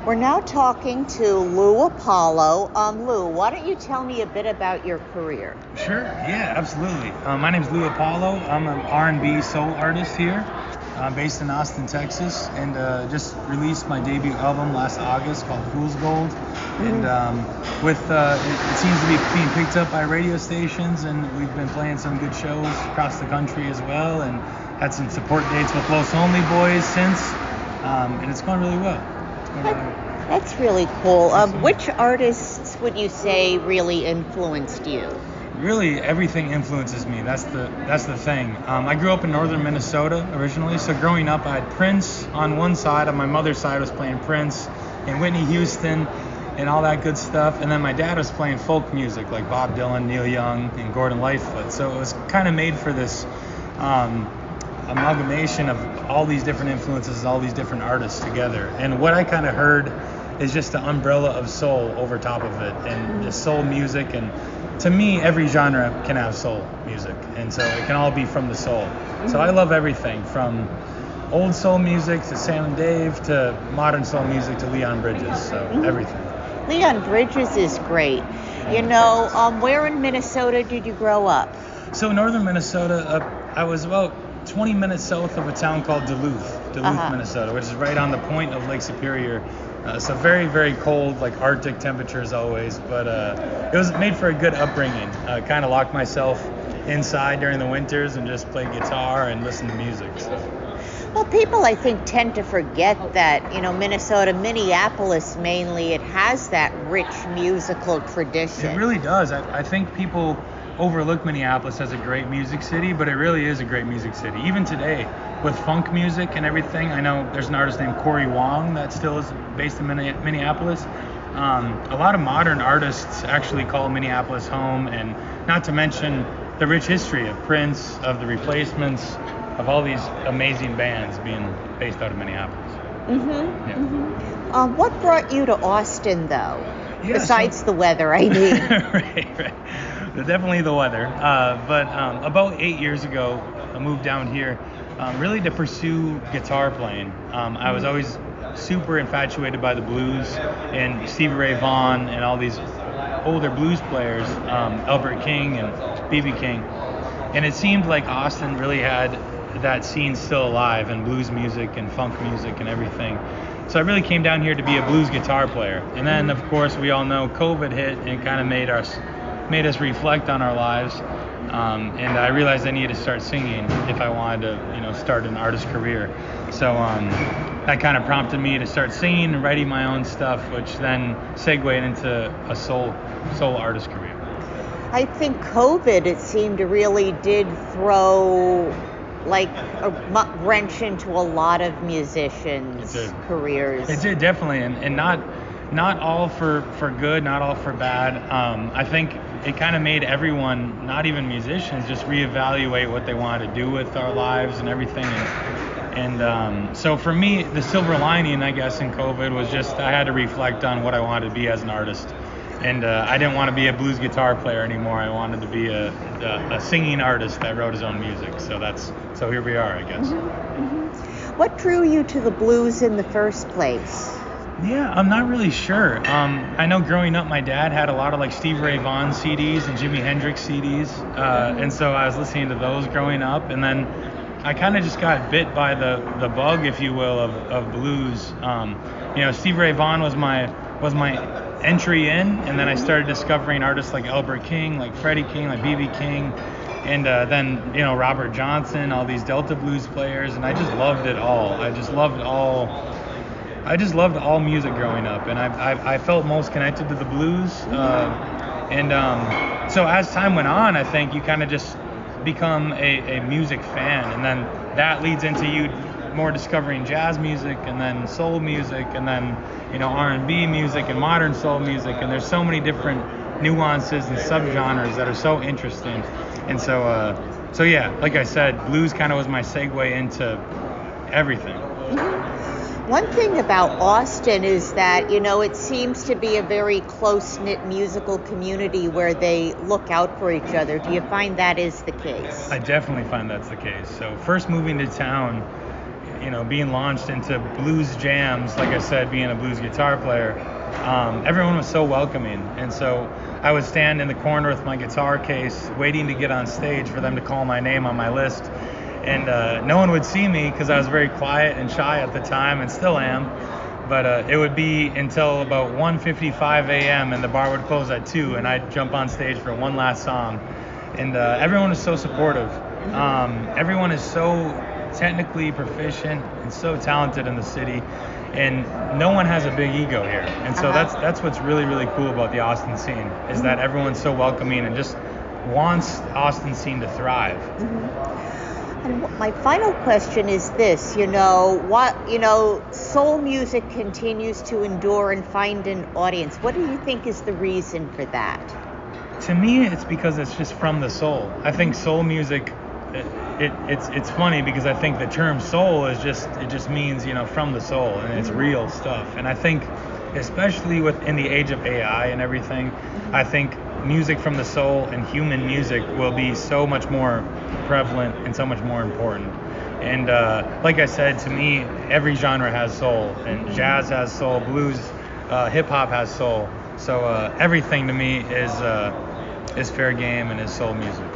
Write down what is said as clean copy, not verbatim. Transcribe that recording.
We're now talking to Lou Apollo. Lou, why don't you tell me a bit about your career? Sure, yeah, absolutely. My name's Lou Apollo. I'm an R&B soul artist here, based in Austin, Texas, and just released my debut album last August called Fool's Gold. And it seems to be being picked up by radio stations, and we've been playing some good shows across the country as well, and had some support dates with Los Only Boys since, and it's going really well. That's really cool. Which artists would you say really influenced you? Really, everything influences me. That's the thing. I grew up in northern Minnesota originally, so growing up I had Prince on one side. On my mother's side was playing Prince and Whitney Houston and all that good stuff. And then my dad was playing folk music like Bob Dylan, Neil Young, and Gordon Lightfoot. So it was kind of made for this amalgamation of all these different influences, all these different artists together. And what I kind of heard is just the umbrella of soul over top of it, and the soul music. And to me, every genre can have soul music, and so it can all be from the soul. So I love everything from old soul music to Sam and Dave to modern soul music to Leon Bridges. So everything. Leon Bridges is great. You know, where in Minnesota did you grow up? So northern Minnesota, I was about 20 minutes south of a town called Duluth, Minnesota, which is right on the point of Lake Superior. So very, very cold, like Arctic temperatures always, but it was made for a good upbringing. Kind of locked myself inside during the winters and just played guitar and listened to music. So. Well, people, I think, tend to forget that, you know, Minnesota, Minneapolis mainly, it has that rich musical tradition. It really does. I think people overlook Minneapolis as a great music city, but it really is a great music city. Even today, with funk music and everything, I know there's an artist named Corey Wong that still is based in Minneapolis. A lot of modern artists actually call Minneapolis home, and not to mention the rich history of Prince, of the Replacements, of all these amazing bands being based out of Minneapolis. What brought you to Austin, though? Besides the weather, I mean. Right. Definitely the weather. But about 8 years ago, I moved down here really to pursue guitar playing. I was always super infatuated by the blues and Stevie Ray Vaughan and all these older blues players, Albert King and B.B. King. And it seemed like Austin really had that scene still alive, and blues music and funk music and everything. So I really came down here to be a blues guitar player. And then, of course, we all know COVID hit and kind of made us reflect on our lives. And I realized I needed to start singing if I wanted to, you know, start an artist career. So that kind of prompted me to start singing and writing my own stuff, which then segued into a soul artist career. I think COVID, it seemed, really did throw like a wrench into a lot of musicians' careers. It did, definitely, and not all for good, not all for bad. I think it kind of made everyone, not even musicians, just reevaluate what they wanted to do with our lives and everything. And so for me, the silver lining, I guess, in COVID was just I had to reflect on what I wanted to be as an artist. And I didn't want to be a blues guitar player anymore. I wanted to be a singing artist that wrote his own music. So here we are, I guess. What drew you to the blues in the first place? Yeah, I'm not really sure. I know growing up, my dad had a lot of like Stevie Ray Vaughan CDs and Jimi Hendrix CDs, and so I was listening to those growing up. And then I kind of just got bit by the bug, if you will, of blues. You know, Stevie Ray Vaughan was my entry in, and then I started discovering artists like Albert King, like Freddie King, like B.B. King, and then, you know, Robert Johnson, all these Delta blues players, and I just loved it all. I just loved all music growing up, and I felt most connected to the blues. So as time went on, I think you kind of just become a music fan, and then that leads into you more discovering jazz music, and then soul music, and then, you know, R&B music and modern soul music, and there's so many different nuances and subgenres that are so interesting. And so yeah, like I said, blues kind of was my segue into everything. One thing about Austin is that, you know, it seems to be a very close-knit musical community where they look out for each other. Do you find that is the case? I definitely find that's the case. So first moving to town, being launched into blues jams, like I said, being a blues guitar player, everyone was so welcoming. And so I would stand in the corner with my guitar case, waiting to get on stage for them to call my name on my list. And no one would see me because I was very quiet and shy at the time, and still am. But it would be until about 1:55 a.m. and the bar would close at 2, and I'd jump on stage for one last song. And everyone was so supportive. Everyone is so technically proficient and so talented in the city, and no one has a big ego here. And so that's what's really, really cool about the Austin scene, is that everyone's so welcoming and just wants Austin scene to thrive. And my final question is this, soul music continues to endure and find an audience. What do you think is the reason for that? To me, it's because it's just from the soul. I think soul music, it's funny because I think the term soul it just means, from the soul, and it's real stuff. And I think, especially in the age of AI and everything, I think music from the soul and human music will be so much more prevalent and so much more important. And like I said, to me, every genre has soul, and jazz has soul, blues, hip hop has soul. So everything to me is fair game and is soul music.